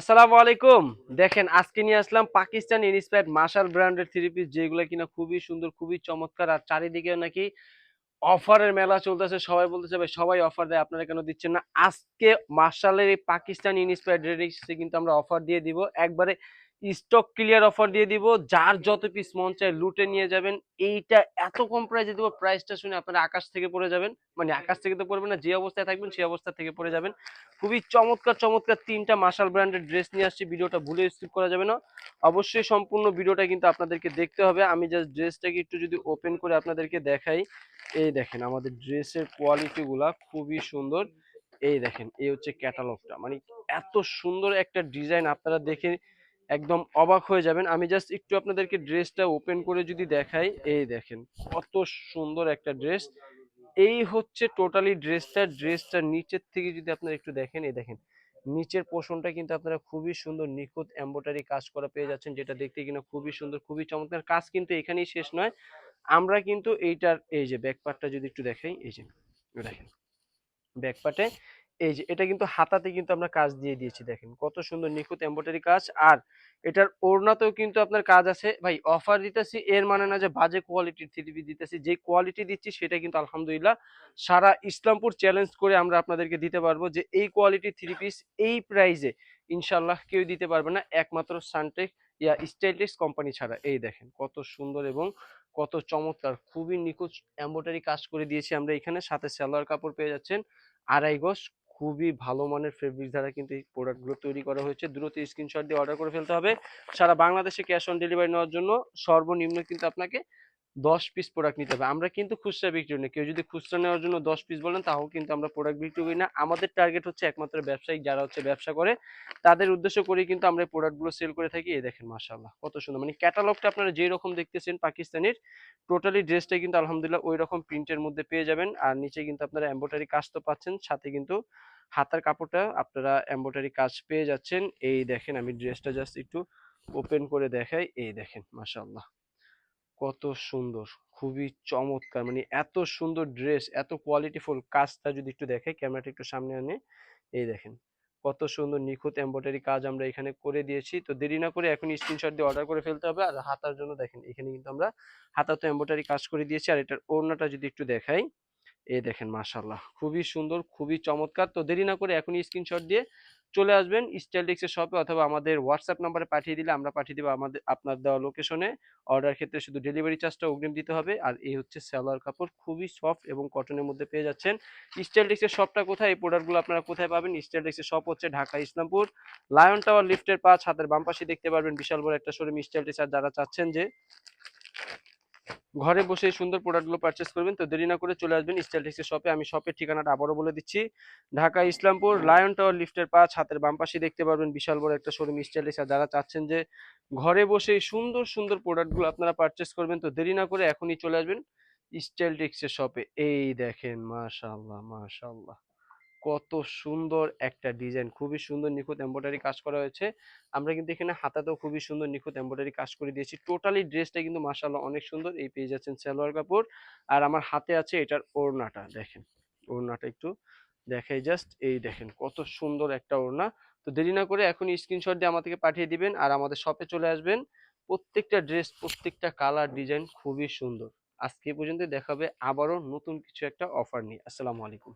আসসালামু আলাইকুম। দেখেন আজকে নিয়ে আসলাম পাকিস্তান ইন্সপায়ার্ড মার্শাল ব্র্যান্ডের থ্রি পিস, যেগুলো কিনা খুবই সুন্দর, খুবই চমৎকার। আর চারিদিকে নাকি অফারের মেলা চলতেছে। সবাই বলতেছে ভাই সবাই অফার দেয়, আপনারা কেন দিচ্ছেন না? আজকে মার্শালের এই পাকিস্তান ইন্সপায়ার্ড রেডিক্সে কিন্তু আমরা অফার দিয়ে দিব, একবারে স্টক ক্লিয়ার অফার দিয়ে দিব। যার যত পিস মন চায় লুটে নিয়ে যাবেন। এইটা এত কম প্রাইসে দিব, প্রাইসটা শুনে আপনারা আকাশ থেকে পড়ে যাবেন। মানে আকাশ থেকে তো পড়বেন না, যে অবস্থায় থাকবেন সেই অবস্থা থেকে পড়ে যাবেন। খুবই চমৎকার চমৎকার তিনটা মার্শাল ব্র্যান্ডের ড্রেস নিয়ে আসছি। ভিডিওটা ভুলে স্কিপ করা যাবে না, অবশ্যই সম্পূর্ণ ভিডিওটা কিন্তু আপনাদেরকে দেখতে হবে। আমি জাস্ট ড্রেসটাকে একটু যদি ওপেন করে আপনাদেরকে দেখাই, এই দেখেন আমাদের ড্রেসের কোয়ালিটি গুলা খুবই সুন্দর। এই দেখেন, এই হচ্ছে ক্যাটালগটা, মানে এত সুন্দর একটা ডিজাইন, আপনারা দেখে একদম অবাক হয়ে যাবেন। আমি জাস্ট একটু আপনাদেরকে ড্রেসটা ওপেন করে যদি দেখাই, এই দেখেন কত সুন্দর একটা ড্রেস। এই হচ্ছে টোটালি ড্রেসটার নিচের থেকে যদি আপনারা একটু দেখেন, এই দেখেন নিচের পোর্শনটা কিন্তু আপনারা খুবই সুন্দর নিখুঁত এমব্রয়ডারি কাজ করা পেয়ে যাচ্ছেন, যেটা দেখতে কিনা খুবই সুন্দর, খুবই চমৎকার। কাজ কিন্তু এখানেই শেষ নয়, আমরা কিন্তু এইটার এই যে ব্যাক পার্টটা যদি একটু দেখাই, এই যে দেখেন ব্যাক পার্টে এই যে এটা কিন্তু হাতাতে কিন্তু আমরা কাজ দিয়ে দিয়েছি, দেখেন কত সুন্দর নিখুঁত এমব্রয়ডারি কাজ। আর এটার ওড়নাতেও কিন্তু আপনার কাজ আছে। ভাই অফার দিতেছি এর মানে না যে বাজে কোয়ালিটির থ্রি পিস দিতেছি, যে কোয়ালিটি দিচ্ছি সেটা কিন্তু আলহামদুলিল্লাহ সারা ইসলামপুর চ্যালেঞ্জ করে আমরা আপনাদেরকে দিতে পারবো যে এই কোয়ালিটির থ্রি পিস এই প্রাইজে ইনশাল্লাহ কেউ দিতে পারবে না, একমাত্র সানটেক ইয়া স্টাইলিশ কোম্পানি ছাড়া। এই দেখেন কত সুন্দর এবং কত চমৎকার, খুবই নিখুঁত এমব্রয়ডারি কাজ করে দিয়েছি আমরা এখানে। সাথে সালোয়ার কাপড় পেয়ে যাচ্ছেন 2.5 গজ, খুবই ভালো মানের ফেব্রিক দ্বারা কিন্তু এই প্রোডাক্টগুলো তৈরি করা হয়েছে। দ্রুত স্ক্রিনশট দিয়ে অর্ডার করে ফেলতে হবে। সারা বাংলাদেশে ক্যাশ অন ডেলিভারি নেওয়ার জন্য সর্বনিম্ন কিন্তু আপনাকে 10 পিস প্রোডাক্ট নিতে হবে। আমরা কিন্তু খুচরা বিক্রি করি না, কেউ যদি খুচরা নেওয়ার জন্য 10 পিস বলেন তাও কিন্তু আমরা প্রোডাক্ট বিক্রি করি না। আমাদের টার্গেট হচ্ছে একমাত্র ব্যবসায়ী, যারা হচ্ছে ব্যবসা করে তাদের উদ্দেশ্য করেই কিন্তু আমরা এই প্রোডাক্টগুলো সেল করে থাকি। এই দেখেন মাশাআল্লাহ কত সুন্দর, মানে ক্যাটালগটা আপনারা যেই রকম দেখতেছেন পাকিস্তানের, টোটালি ড্রেসটা কিন্তু আলহামদুলিল্লাহ ওই রকম প্রিন্টের মধ্যে পেয়ে যাবেন। আর নিচে কিন্তু আপনারা এমব্রয়ডারি কাজ তো পাচ্ছেন, সাথে কিন্তু হাতার কাপড়টা আপনারা এমব্রয়ডারি কাজ পেয়ে যাচ্ছেন। এই দেখেন আমি ড্রেসটা জাস্ট একটু ওপেন করে দেখাই, এই দেখেন মাশাআল্লাহ কত সুন্দর, খুবই চমৎকার, মানে এত সুন্দর ড্রেস, এত কোয়ালিটিফুল। কাজটা যদি একটু দেখাই, ক্যামেরাটা একটু সামনে আনে, এই দেখেন কত সুন্দর নিখুঁত এমব্রয়ডারি কাজ আমরা এখানে করে দিয়েছি। তো দেরি না করে এখন স্ক্রিনশট দিয়ে অর্ডার করে ফেলতে হবে। আর হাতার জন্য দেখেন এখানে কিন্তু আমরা হাতাতে এমব্রয়ডারি কাজ করে দিয়েছি। আর এটার ওড়নাটা যদি একটু দেখাই, এই দেখেন মাশাআল্লাহ খুবই সুন্দর, খুবই চমৎকার। তো দেরি না করে এখনই স্ক্রিনশট দিয়ে চলে আসবেন স্টাইলটেক্সের শপে, অথবা আমাদের হোয়াটসঅ্যাপ নাম্বারে পাঠিয়ে দিলে আমরা পাঠিয়ে দিব আমাদের আপনার দেওয়া লোকেশনে। অর্ডার ক্ষেত্রে শুধু ডেলিভারি চার্জটা অগ্রিম দিতে হবে। আর এই হচ্ছে সালোয়ার কাপড়, খুবই সফট এবং কটনের মধ্যে পেয়ে যাচ্ছেন। স্টাইলটেক্সের শপটা কোথায়, এই প্রোডাক্টগুলো আপনারা কোথায় পাবেন? স্টাইলটেক্সের শপ হচ্ছে ঢাকা ইসলামপুর লায়ন টাওয়ার লিফটের 5, হাতের বাম পাশে দেখতে পারবেন বিশাল বড় একটা শোরুম স্টাইলটেক্স। আর যারা চাচ্ছেন যে ঘরে বসে সুন্দর প্রোডাক্টগুলো পারচেস করবেন, তো দেরি না করে চলে আসবেন স্টাইলটেক্সের শপে। আমি শপের ঠিকানাটা আবারও বলে দিচ্ছি, ঢাকা ইসলামপুর লায়ন টাওয়ার লিফটের 5, হাতের বাম পাশে দেখতে পারবেন বিশাল বড় একটা শোরুম স্টাইলটেক্স। আর যারা চাচ্ছেন যে ঘরে বসে সুন্দর সুন্দর প্রোডাক্টগুলো আপনারা পারচেস করবেন, তো দেরি না করে এখনই চলে আসবেন স্টাইলটেক্সের শপে। এই দেখেন মাশাআল্লাহ মাশাআল্লাহ কত সুন্দর একটা ডিজাইন, খুবই সুন্দর নিখুঁত এমব্রয়ডারি কাজ করা হয়েছে। আমরা কিন্তু এখানে হাতাতেও খুবই সুন্দর নিখুঁত এমব্রয়ডারি কাজ করে দিয়েছি। টোটালি ড্রেসটা কিন্তু মাশাআল্লাহ অনেক সুন্দর। এই পেয়ে যাচ্ছেন সালোয়ার কাপড়, আর আমার হাতে আছে এটার ওড়নাটা, দেখেন ওড়নাটা একটু দেখাই জাস্ট, এই দেখেন কত সুন্দর একটা ওড়না। তো দেরি না করে এখন স্ক্রিনশট দিয়ে আমাদেরকে পাঠিয়ে দিবেন আর আমাদের শপে চলে আসবেন। প্রত্যেকটা ড্রেস, প্রত্যেকটা কালার ডিজাইন খুবই সুন্দর। আজকে এই পর্যন্ত, দেখাবে আবারও নতুন কিছু একটা অফার নিয়ে। আসসালামু আলাইকুম।